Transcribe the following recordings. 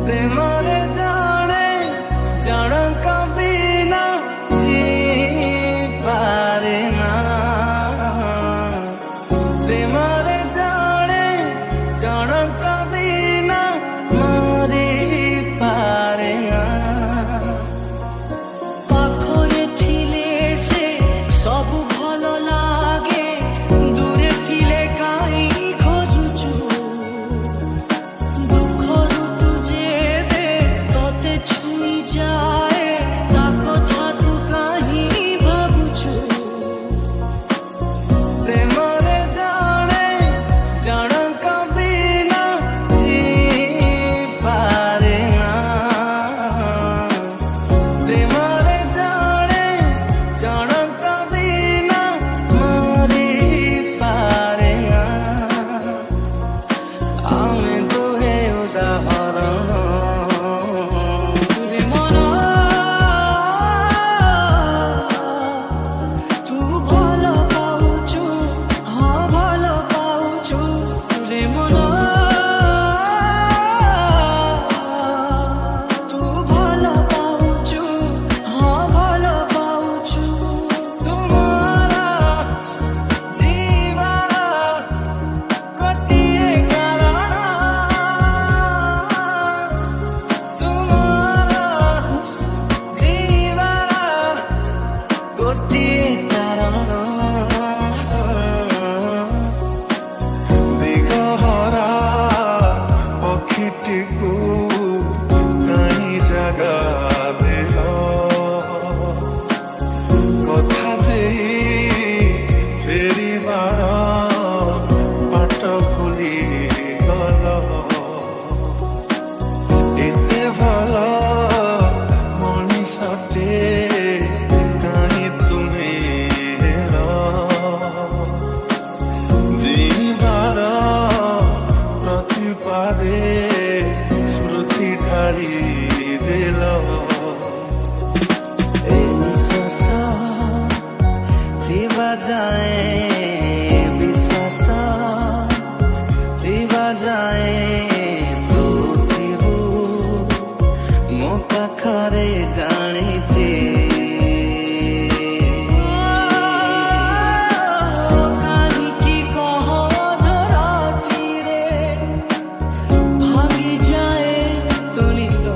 ପ୍ରେମରେ ଜଣେ ଜଣଙ୍କ ବିନା ଜିପାରେ ନା ପ୍ରେମରେ ଜଣେ ଜଣଙ୍କ ବିନା ମରିପାରେ ନା ପାଖରେ ଥିଲେ ସେ ସବୁ ଭଲ ଲାଗେ ଦୂରେ ଥିଲେ କାହିଁ ଖୋଜୁଛୁ ଦୁଃଖରୁ ତୁ ଯେବେ ତତେ ଛୁଇଁ ଯାଏ ତା କଥା ତୁ କାହିଁ ଭାବୁଛୁ ପ୍ରେମରେ ଜଣେ ଜଣଙ୍କ ବିନା ଜିପାରେ ନା ପ୍ରେମରେ ଜଣେ ଜଣଙ୍କ ବିନା ମରିପାରେ ନା ଆମେ ଦୁହେଁ ଉଦାହରଣ रे मन तू भल पाउछु हाँ भल पाउछु रे मन तू भल पाउछु हाँ भल पाउछु ତୁମର ଜୀବନ ଗୋଟିଏ କାରଣ ତୁମର ଜୀବନ ଗୋଟିଏ କାରଣ ଦିଗହରା ପକ୍ଷୀଟିକୁ କାହିଁ ଜାଗା ଦେଲ କଥା ଦେଇ ଫେରିବାର ବାଟ ଭୁଲିଗଲ ଏତେ ଭଲ ମଣିଷଟେ କାହିଁ ତୁମେ ହେଲ ଯିବାର ପ୍ରତିପାଦେ ସ୍ମୃତି ଢାଳି ଦେଲ ଏ ନିଶ୍ୱାସ ଥିବା ଯାଏ ବିଶ୍ୱାସ ଥିବା ଯାଏ ତୁ ଥିବୁ ମୋ ପାଖରେ ଜାଣିଛି କାହିଁକି କହ ଧରାତିରେ ଭାଙ୍ଗି ଯାଏ ତୋ ନିଦ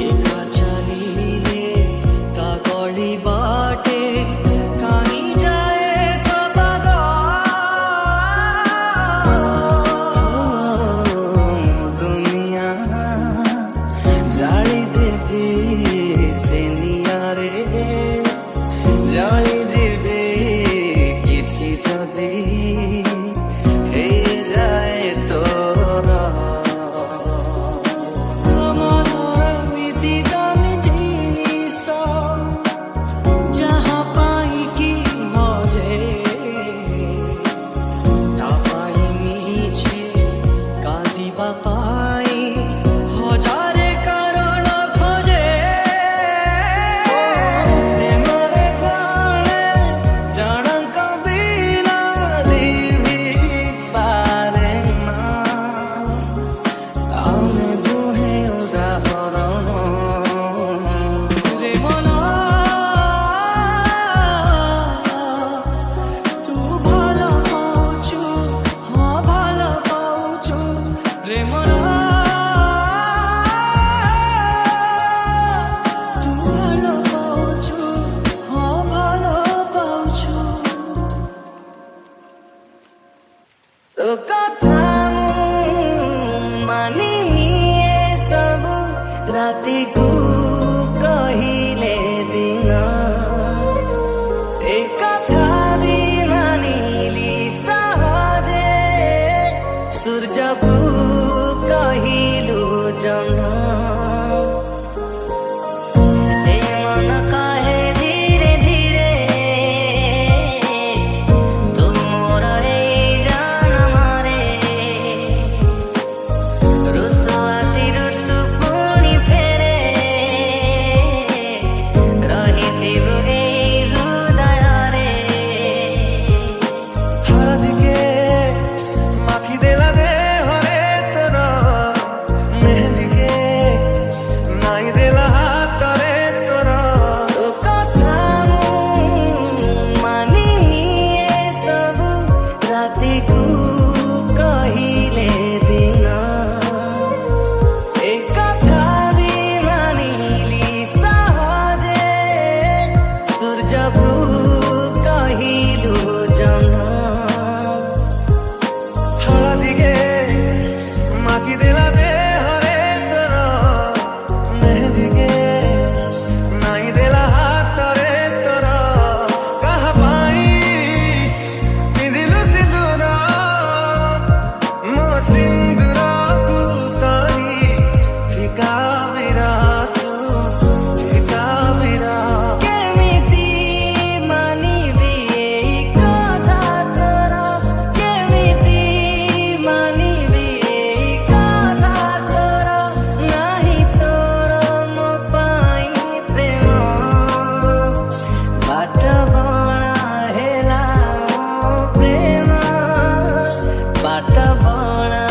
ଏକା ଚାଲିଲେ ତା ଗଳି ବାଟେ କାହିଁ ଯାଏ ତୋ ପାଦ ଦୁନିଆ ଜାଳି ଦେବି ସେ ନିଆଁରେ ଜାଳି ଦେବି କିଛି ଯଦି ହେଇଯାଏ ତୋର আমার এমিতি দামি জিনিস যাহা পাই কি মজে তা পাই মিছে কাঁদিবা পাই হজারে কারণ খোঁজে ପ୍ରେମରେ ଜଣେ ଜଣଙ୍କ ବିନା ଲିଭିପାରେ ନା ଆମେ ଦୁହେଁ ଉଦାହରଣ रे मन तू भल पाउछु हाँ भल पाउछु रे मन तू भल पाउछु हाँ भल पाउछु ତୋ କଥା ମୁଁ ମାନିନିଏ ସବୁ ରାତିକୁ କହିଲେ ଦିନ ଏ କଥା ବି ମାନିଲି ସହଜେ ସୂର୍ଯ୍ୟକୁ କହିଲୁ ଜହ୍ନ ଏ ମନ କହେ ଧୀରେ ଧୀରେ ତୁ ମୋର ଏଇ ଜନ୍ମରେ ଋତୁ ଆସି ଋତୁ ପୁଣି ଫେରେ ରହିଥିବୁ ଏଇ ହୃଦୟରେ ହଳଦୀକେ ମାଖି ଦେଲା ଦେହରେ ତୋର सिंदूरा गुलकारी फिका मेरा तू फिका मेरा केमिति मानिबी এই কথা তোরা কেমিতি মানিবি এই কথা তোরা নাহি তোর মো পাই প্রেম বাଟ বଣା ହେଲା ମୋ ପ୍ରେମ ବାଟ ବଣା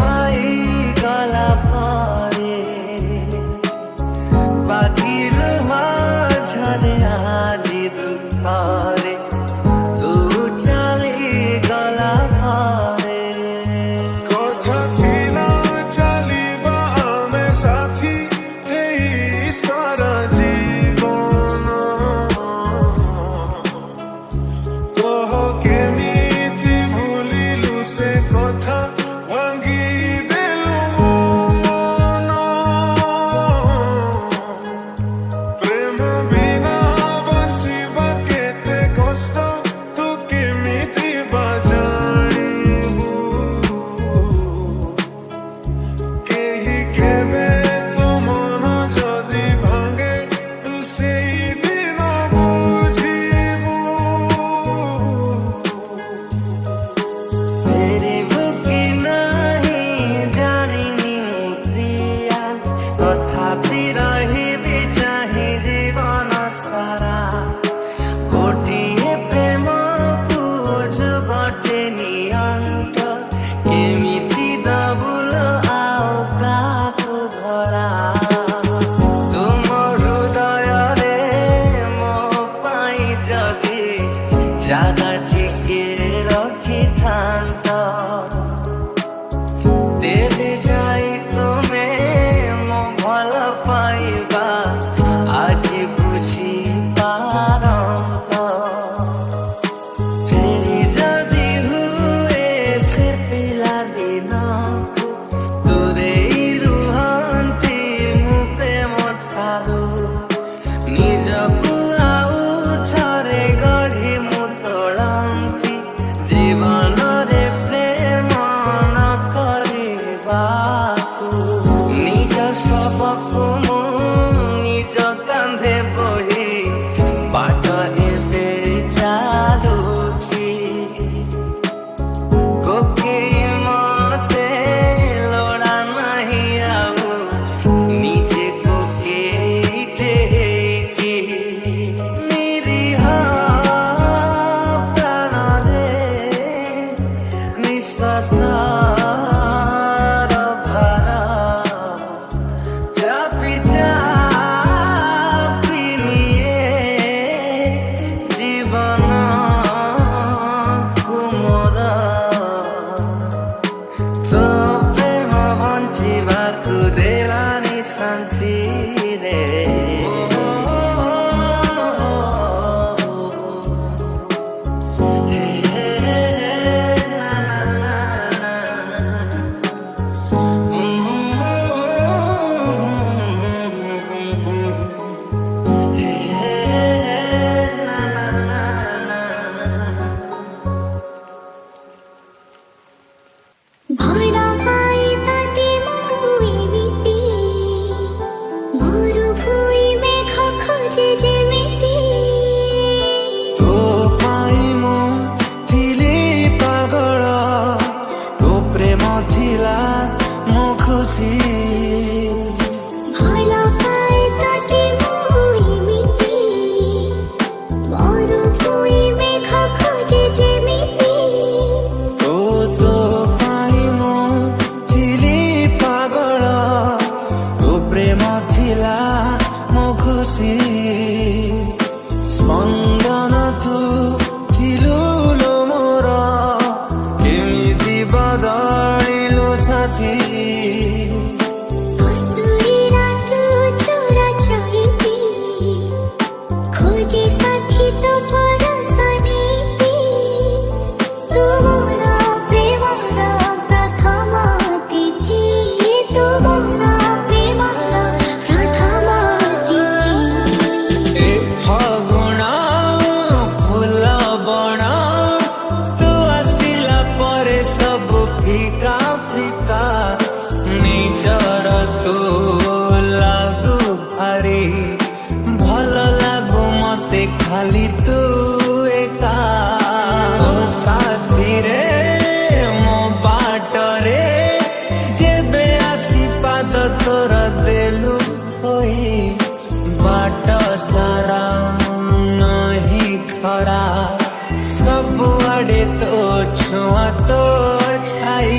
पाई गला परे बागिर झरे আজি दुपारे तू चली गला परे কথা थिला चलिबा आमे साथी এই सारा जीवन कह केमिति भूलिलु से कथा भांगी देलु मन प्रेम बिना बंचिबा केते कष्ट तू केमिति बाजाणिबु केही केबे तो मन जदि भांगे तू सेई दिन बुझिबु तेरे बुके नहीं जानिनी प्रिया तथापि रहिबि चाहि जीवन सारा गोटिए प्रेमकु जुगटे नियंट एमिति दबुल आओ काकु भरा तुम हृदयरे मो पाई जदि जागा टिके रखिथान्त तेरे जाई तुमे मो भल पाइबा আজি बुझी पारंत फेरि जदि हुए से पिला दिन दूरेई रुहन्ति मु प्रेम ठारू निजकु आउ थरे गढ़ी मु तोड़न्ति जीवनरे प्रेम न करिबाकु निज सबकु मु निज कांधे बोही बाट एबे चालुछि कोके मते लोड़ा नहीं आउ निजे कोके इटेछि निरीह प्राणरे निश्वासर भारा चापि चापि निये जीवन कुमोरा तो प्रेम बंचिबाकु देलानि शांति रे भरा पाई ताती मुई मिती मोरु भुई में खोजे जेमिती तो पाई मु थिली पागल तो प्रेम थिला मो खुशी भरा पाई ताती मुई मिती मोरु भुई में खोजे जेमिती तो पाई मु थिली पागल तो प्रेम थिला मो खुशी स्पंदन तू थिलु लो मोर केमिति बदलिलु साथी कस्तूरी रात छोड़ा चाहिती खोजे साथी तो परसनीती तुमरा प्रेमरा प्रथम तिथि तुमरा प्रेमरा प्रथम तिथि ए फगुणा फूल बण तू आसिला परे सब फिका फिका निजर तू लागू भारी भल लागू मते खाली तू एका ओ साथी रे मो बाटरे जेबे आसी पाद तोर देलु होई बाट सारा नहीं खरा सब आड़े तो छुआ तो छाई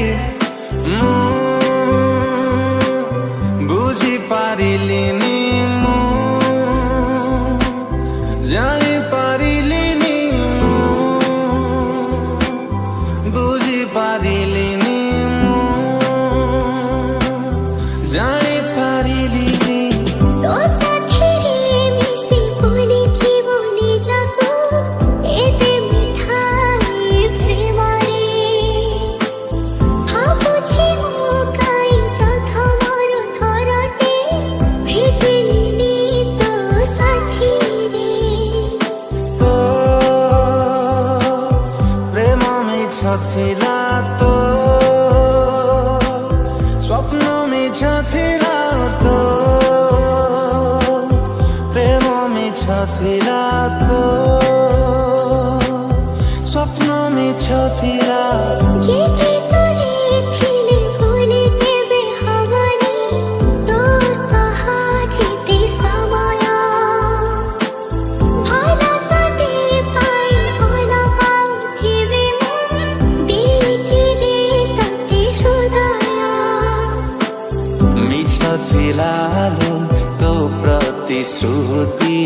ଥିଲାଲୋ ତୋ ପ୍ରତିଶ୍ରୁତି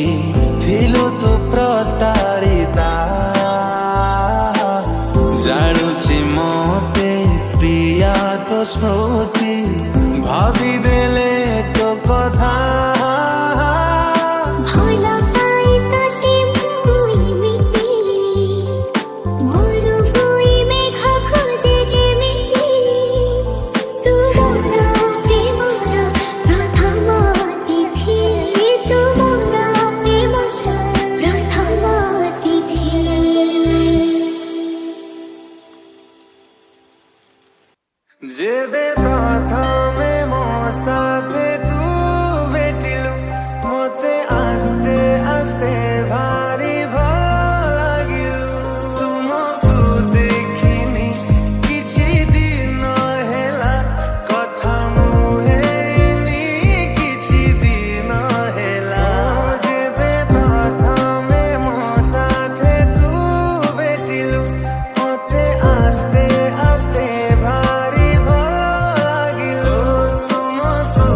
ଥିଲୁ ତୁ ପ୍ରତାରିତା ଜାଣୁଛି ମତେ ପ୍ରିୟା ତୋ ସ୍ମୃତି ଭାବିଦେଲେ ତୋ କଥା ଭଲ ପାଇ ତତେ ମୁଁ ଏମିତି ମୋର ବୋଇ ମେଘ ଖୋଜେ ଯେମିତି ତୁ ମୋର ପ୍ରେମର ପ୍ରଥମ ଅତିଥି ତୁ ମୋର ପ୍ରେମର ପ୍ରଥମ ଅତିଥି ଯେବେ ପ୍ରଥମେ ମୋ ସାଥେ ତୁ ଭେଟିଲୁ ମତେ ଆସ୍ତେ ଆସ୍ତେ ଭାରି ଭଲ ଲାଗିଲୁ ତୁମକୁ ଦେଖିନି କିଛି ଦିନ ହେଲା କଥା ମୁଁ ହେଇନି କିଛି ଦିନ ହେଲା ଯେବେ ପ୍ରଥମେ ମୋ ସାଥେ ତୁ ଭେଟିଲୁ ମତେ ଆସ୍ତେ ଆସ୍ତେ ଭାରି ଭଲ ଲାଗିଲୁ ତୁମକୁ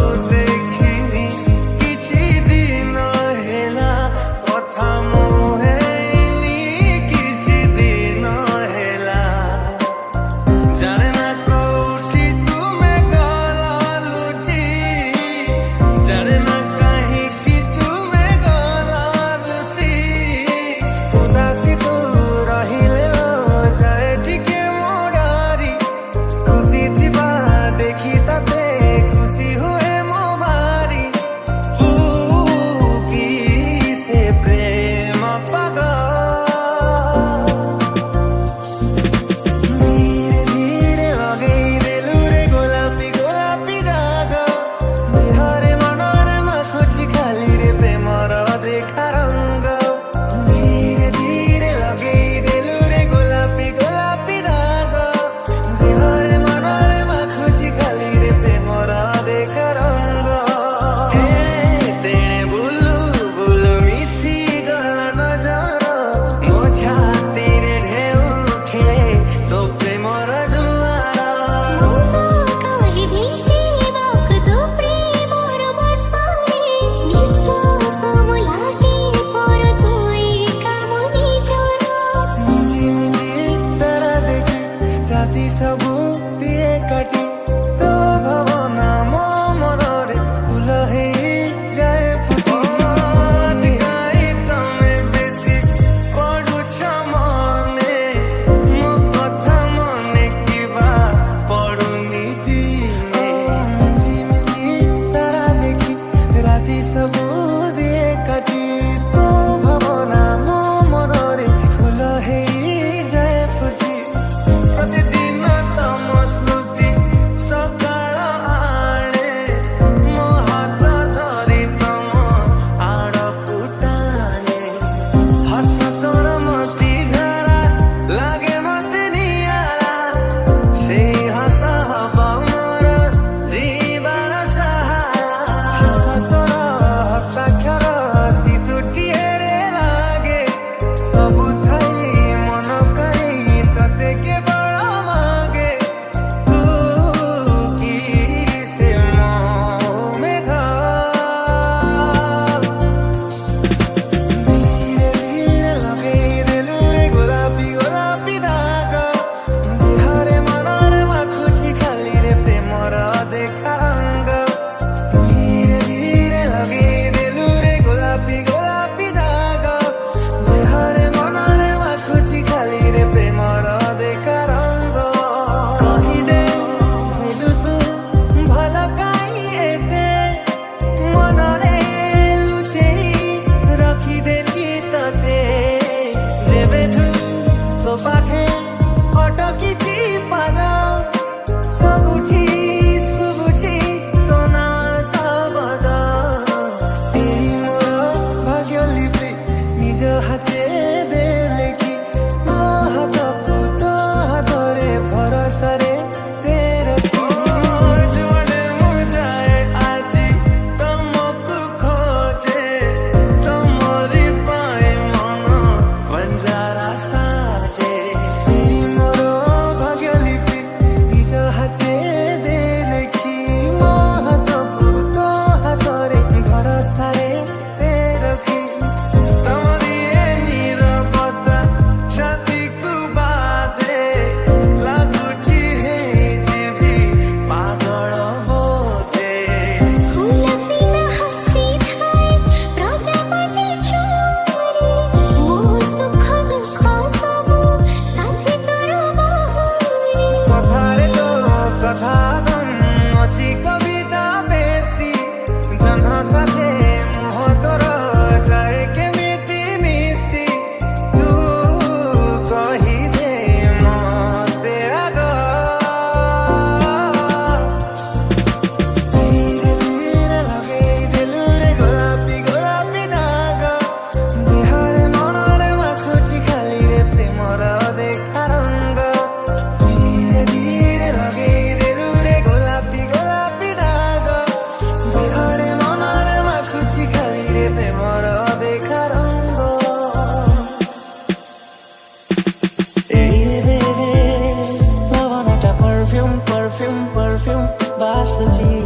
परफ्यूम बासुची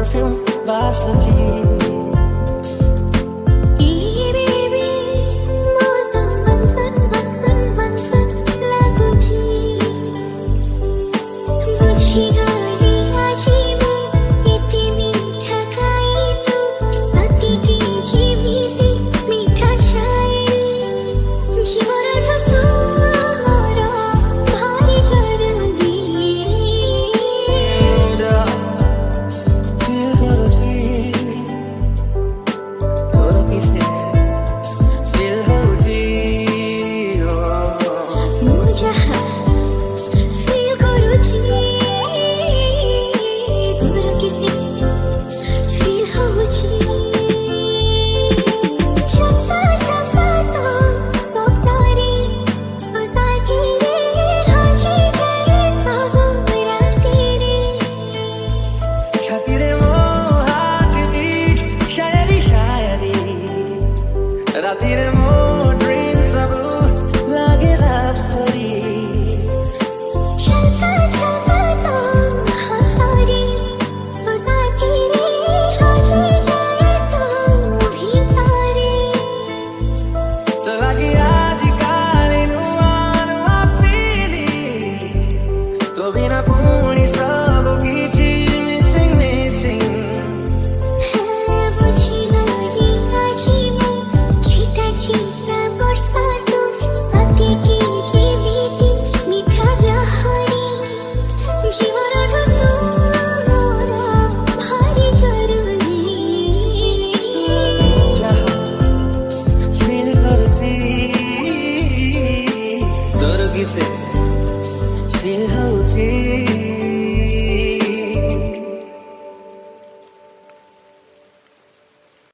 परफ्यूम बासुची Ratire